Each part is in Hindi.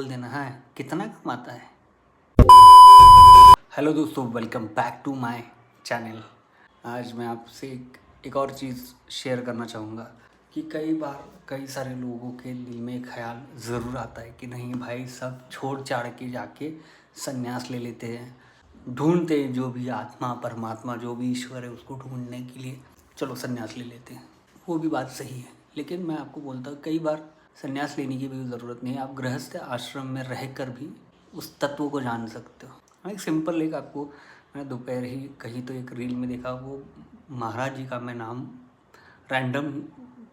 बोल देना है कितना कमाता है। हेलो दोस्तों, welcome back to my channel. आज मैं आपसे एक और चीज़ शेयर करना चाहूँगा कि कई बार कई सारे लोगों के दिल में एक ख्याल ज़रूर आता है कि नहीं भाई, सब छोड़ छाड़ के जाके संन्यास ले लेते हैं, ढूंढते हैं जो भी आत्मा परमात्मा जो भी ईश्वर है उसको ढूंढने के लिए चलो संन्यास ले लेते हैं। वो भी बात सही है, लेकिन मैं आपको बोलता हूँ कई बार संन्यास लेने की भी ज़रूरत नहीं है। आप गृहस्थ आश्रम में रहकर भी उस तत्व को जान सकते हो। हाँ, एक सिंपल एक आपको मैं दोपहर ही कहीं तो एक रील में देखा, वो महाराज जी का मैं नाम रैंडम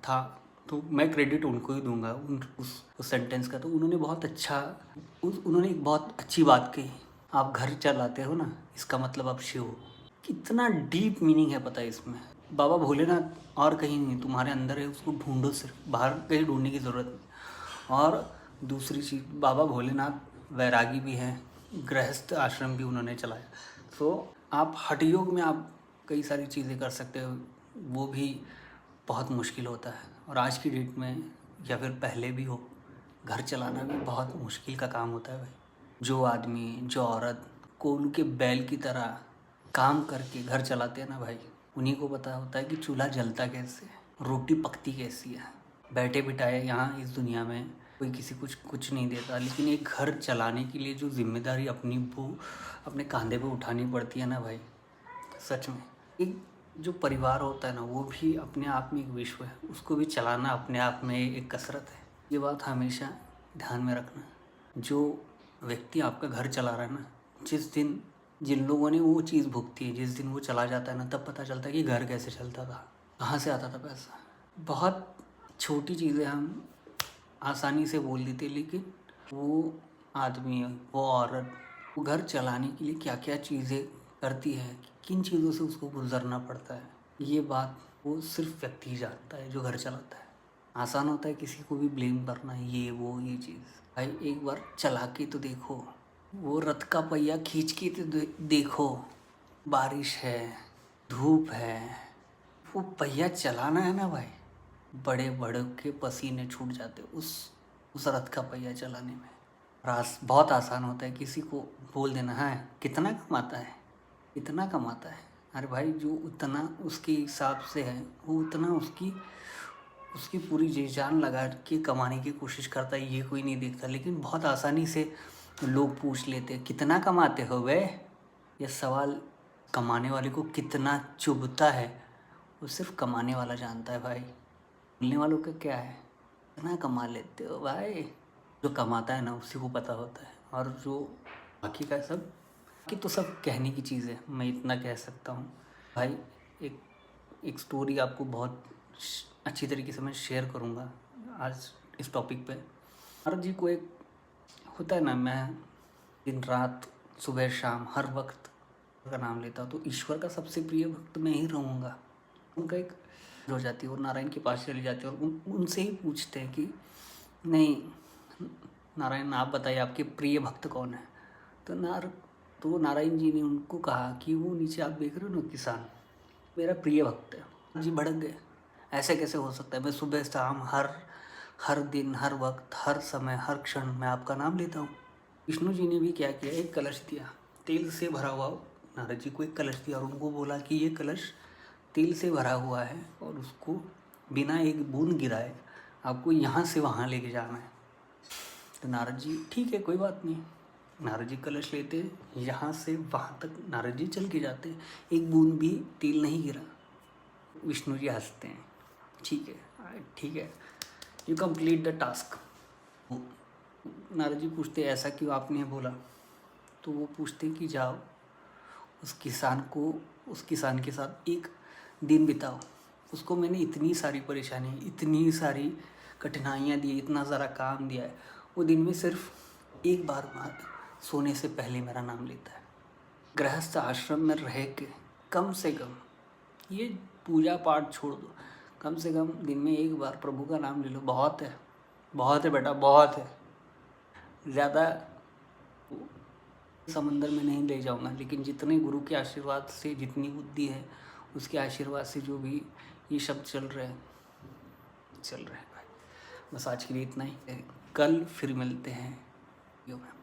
था तो मैं क्रेडिट उनको ही दूंगा उस सेंटेंस का। तो उन्होंने बहुत अच्छा उन्होंने एक बहुत अच्छी बात कही, आप घर चलाते हो ना, इसका मतलब आप शिव हो। कितना डीप मीनिंग है पता है इसमें। बाबा भोलेनाथ और कहीं नहीं, तुम्हारे अंदर है, उसको ढूंढो, सिर्फ बाहर कहीं ढूंढने की ज़रूरत नहीं। और दूसरी चीज़, बाबा भोलेनाथ वैरागी भी हैं, गृहस्थ आश्रम भी उन्होंने चलाया। तो आप हठ योग में आप कई सारी चीज़ें कर सकते हो, वो भी बहुत मुश्किल होता है। और आज की डेट में या फिर पहले भी हो, घर चलाना भी बहुत मुश्किल का काम होता है भाई। जो आदमी जो औरत कोल्हू के बैल की तरह काम करके घर चलाते हैं ना भाई, उन्हीं को पता होता है कि चूल्हा जलता कैसे है, रोटी पकती कैसी है। बैठे बिठाए यहाँ इस दुनिया में कोई किसी कुछ नहीं देता, लेकिन एक घर चलाने के लिए जो जिम्मेदारी अपने कंधे पे उठानी पड़ती है ना भाई, सच में एक जो परिवार होता है ना, वो भी अपने आप में एक विश्व है, उसको भी चलाना अपने आप में एक कसरत है। ये बात हमेशा ध्यान में रखना। जो व्यक्ति आपका घर चला रहा है ना, जिन लोगों ने वो चीज़ भुगती है, जिस दिन वो चला जाता है ना, तब पता चलता है कि घर कैसे चलता था, कहाँ से आता था पैसा। बहुत छोटी चीज़ें हम आसानी से बोल देते, लेकिन वो आदमी वो औरत वो घर चलाने के लिए क्या क्या चीज़ें करती है, किन चीज़ों से उसको गुजरना पड़ता है, ये बात वो सिर्फ व्यक्ति ही जानता है जो घर चलाता है। आसान होता है किसी को भी ब्लेम करना, ये चीज़। भाई एक बार चला के तो देखो, वो रथ का पहिया खींच के तो देखो। बारिश है, धूप है, वो पहिया चलाना है ना भाई, बड़े बड़े के पसीने छूट जाते उस रथ का पहिया चलाने में। बहुत आसान होता है किसी को बोल देना है कितना कमाता है, इतना कमाता है। अरे भाई, जो उतना उसके हिसाब से है वो उतना उसकी पूरी जी जान लगा के कमाने की कोशिश करता है, ये कोई नहीं देखता। लेकिन बहुत आसानी से लोग पूछ लेते हैं कितना कमाते हो वे। यह सवाल कमाने वाले को कितना चुभता है वो सिर्फ कमाने वाला जानता है भाई। बोलने वालों का क्या है, कितना कमा लेते हो भाई। जो कमाता है ना उसी को पता होता है। और जो बाकी का सब कि तो सब कहने की चीज़ है, मैं इतना कह सकता हूँ भाई। एक एक स्टोरी आपको बहुत अच्छी तरीके से मैं शेयर करूँगा आज इस टॉपिक पे। महाराज जी को एक होता है ना, मैं दिन रात सुबह शाम हर वक्त का नाम लेता हूँ, तो ईश्वर का सबसे प्रिय भक्त मैं ही रहूँगा। उनका एक हो जाती है, वो नारायण के पास चली जाती है और उनसे ही पूछते हैं कि नहीं नारायण, आप बताइए आपके प्रिय भक्त कौन है। तो नारायण जी ने उनको कहा कि वो नीचे आप देख रहे हो ना, किसान मेरा प्रिय भक्त है। जी भड़क गए, ऐसे कैसे हो सकता है, मैं सुबह शाम हर दिन हर वक्त हर समय हर क्षण मैं आपका नाम लेता हूँ। विष्णु जी ने भी क्या किया, एक कलश दिया तेल से भरा हुआ। नारद जी को एक कलश दिया और उनको बोला कि ये कलश तेल से भरा हुआ है और उसको बिना एक बूंद गिराए आपको यहाँ से वहाँ लेके जाना है। तो नारद जी ठीक है कोई बात नहीं, नारद जी कलश लेते, यहाँ से वहाँ तक नारद जी चल के जाते, एक बूंद भी तेल नहीं गिरा। विष्णु जी हंसते हैं, ठीक है you complete the task. Narad ji पूछते ऐसा क्यों आपने बोला, तो वो पूछते कि जाओ उस किसान के साथ एक दिन बिताओ। उसको मैंने इतनी सारी परेशानी, इतनी सारी कठिनाइयाँ दी, इतना सारा काम दिया है, वो दिन में सिर्फ एक बार सोने से पहले मेरा नाम लेता है। गृहस्थ आश्रम में रह के कम से कम ये पूजा पाठ छोड़ दो, कम से कम दिन में एक बार प्रभु का नाम ले लो, बहुत है बेटा, बहुत है। ज़्यादा समंदर में नहीं ले जाऊंगा, लेकिन जितने गुरु के आशीर्वाद से जितनी बुद्धि है उसके आशीर्वाद से जो भी ये शब्द चल रहे हैं भाई। बस आज के लिए इतना ही है, कल फिर मिलते हैं वीडियो में।